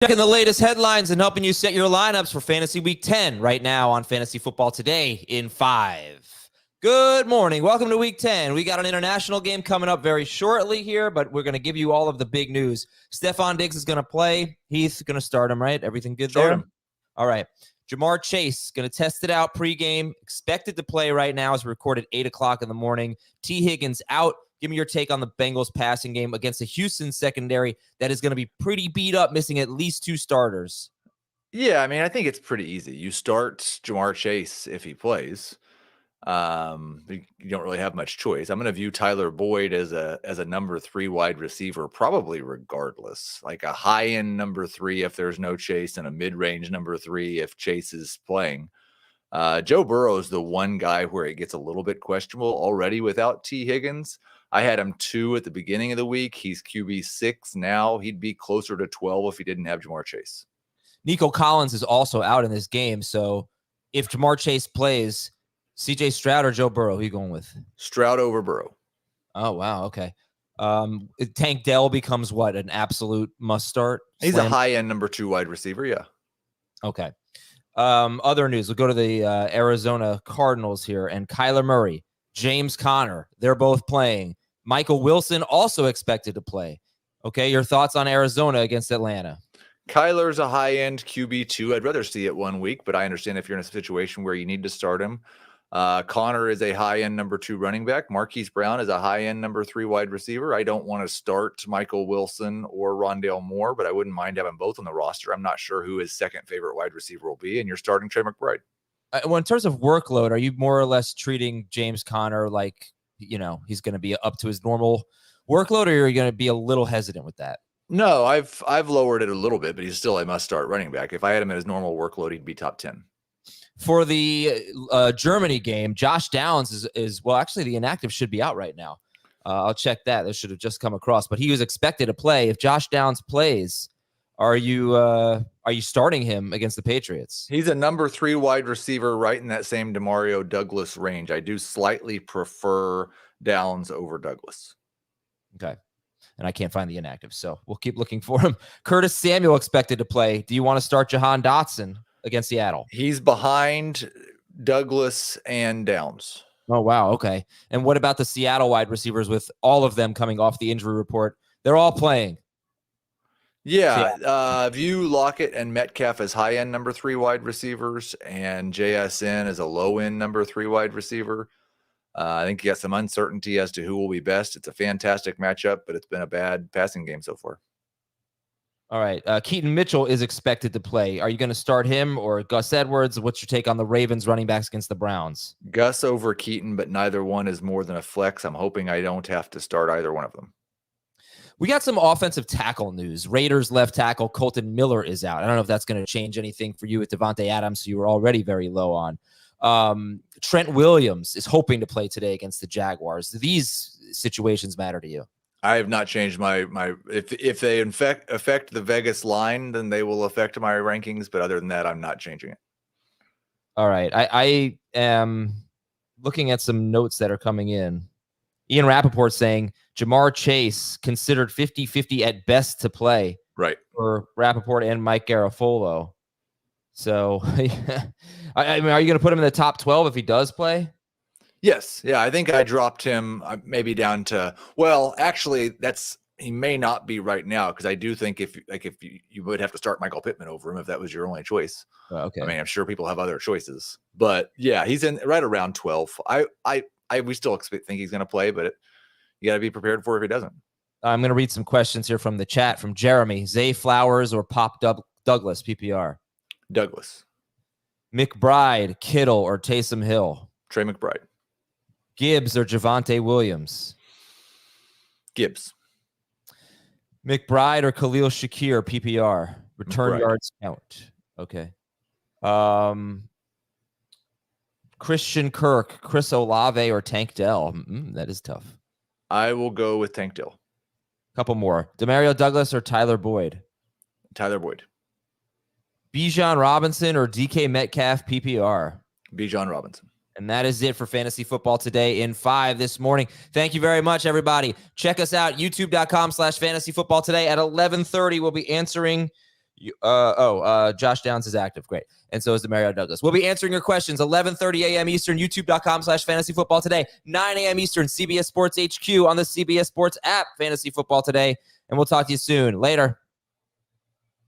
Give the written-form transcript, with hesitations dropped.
Checking the latest headlines and helping you set your lineups for Fantasy Week 10 right now on Fantasy Football Today in 5. Good morning. Welcome to Week 10. We got an international game coming up very shortly here, but we're going to give you all of the big news. Stephon Diggs is going to play. Heath's going to start him, right? Everything good there? Start him. All right. Jamar Chase going to test it out pregame. Expected to play right now as we recorded 8 o'clock in the morning. T. Higgins out. Give me your take on the Bengals passing game against a Houston secondary that is going to be pretty beat up, missing at least 2 starters. Yeah, I mean, I think it's pretty easy. You start Jamar Chase if he plays. You don't really have much choice. I'm going to view Tyler Boyd as a number 3 wide receiver, probably regardless. Like a high-end number 3 if there's no Chase, and a mid-range number 3 if Chase is playing. Joe Burrow is the one guy where it gets a little bit questionable already without T. Higgins. I had him 2 at the beginning of the week. He's QB 6 now. He'd be closer to 12 if he didn't have Jamar Chase. Nico Collins is also out in this game, so if Jamar Chase plays, CJ Stroud or Joe Burrow, who are you going with? Stroud over Burrow. Oh, wow, okay. Tank Dell becomes what, an absolute must-start? He's a high-end number 2 wide receiver, yeah. Okay. Other news, we'll go to the Arizona Cardinals here, and Kyler Murray, James Conner, they're both playing. Michael Wilson also expected to play. Okay, your thoughts on Arizona against Atlanta? Kyler's a high-end QB2. I'd rather see it 1 week, but I understand if you're in a situation where you need to start him. Connor is a high-end number 2 running back. Marquise Brown is a high-end number 3 wide receiver. I don't want to start Michael Wilson or Rondale Moore, but I wouldn't mind having both on the roster. I'm not sure who his second favorite wide receiver will be, and you're starting Trey McBride. Well, in terms of workload, are you more or less treating James Conner like, he's going to be up to his normal workload, or are you going to be a little hesitant with that? No, I've lowered it a little bit, but he's still a must-start running back. If I had him at his normal workload, he'd be top 10. For the Germany game, Josh Downs is well, actually, the inactive should be out right now. I'll check that. This should have just come across, but he was expected to play. If Josh Downs plays, are you starting him against the Patriots? He's a number 3 wide receiver, right in that same DeMario Douglas range. I do slightly prefer Downs over Douglas. Okay. And I can't find the inactive, so we'll keep looking for him. Curtis Samuel expected to play. Do you want to start Jahan Dotson against Seattle? He's behind Douglas and Downs. Oh, wow. Okay. And what about the Seattle wide receivers with all of them coming off the injury report? They're all playing. Yeah, view Lockett and Metcalf as high-end number 3 wide receivers, and JSN as a low-end number 3 wide receiver. I think you got some uncertainty as to who will be best. It's a fantastic matchup, but it's been a bad passing game so far. All right. Keaton Mitchell is expected to play. Are you going to start him or Gus Edwards? What's your take on the Ravens running backs against the Browns? Gus over Keaton, but neither one is more than a flex. I'm hoping I don't have to start either one of them. We got some offensive tackle news. Raiders left tackle Colton Miller is out. I don't know if that's going to change anything for you with Devontae Adams, who you were already very low on. Trent Williams is hoping to play today against the Jaguars. Do these situations matter to you? I have not changed my if they affect the Vegas line, then they will affect my rankings. But other than that, I'm not changing it. All right. I am looking at some notes that are coming in. Ian Rappaport saying Jamar Chase considered 50-50 at best to play. Right. For Rappaport and Mike Garafolo. So, I mean, are you going to put him in the top 12 if he does play? Yes. Yeah, I think I dropped him maybe down to, well, actually, he may not be right now, because I do think if you would have to start Michael Pittman over him if that was your only choice. Okay. I mean, I'm sure people have other choices, but yeah, he's in right around 12. We still think he's going to play, but you got to be prepared for it if he doesn't. I'm going to read some questions here from the chat from Jeremy. Zay Flowers or Pop Douglas, PPR? Douglas. McBride, Kittle, or Taysom Hill? Trey McBride. Gibbs or Javonte Williams? Gibbs. McBride or Khalil Shakir, PPR? Return McBride. yards count. Okay. Christian Kirk, Chris Olave, or Tank Dell? That is tough. I will go with Tank Dell. Couple more. Demario Douglas or Tyler Boyd? Tyler Boyd. Bijan Robinson or DK Metcalf, PPR? Bijan Robinson. And that is it for Fantasy Football Today in 5 this morning. Thank you very much, everybody. Check us out, youtube.com/fantasyfootball today at 11:30. We'll be answering Josh Downs is active. Great. And so is Demario Douglas. We'll be answering your questions 11:30 a.m. Eastern, youtube.com/fantasy football today, 9 a.m. Eastern, CBS Sports HQ on the CBS Sports app, Fantasy Football Today. And we'll talk to you soon. Later.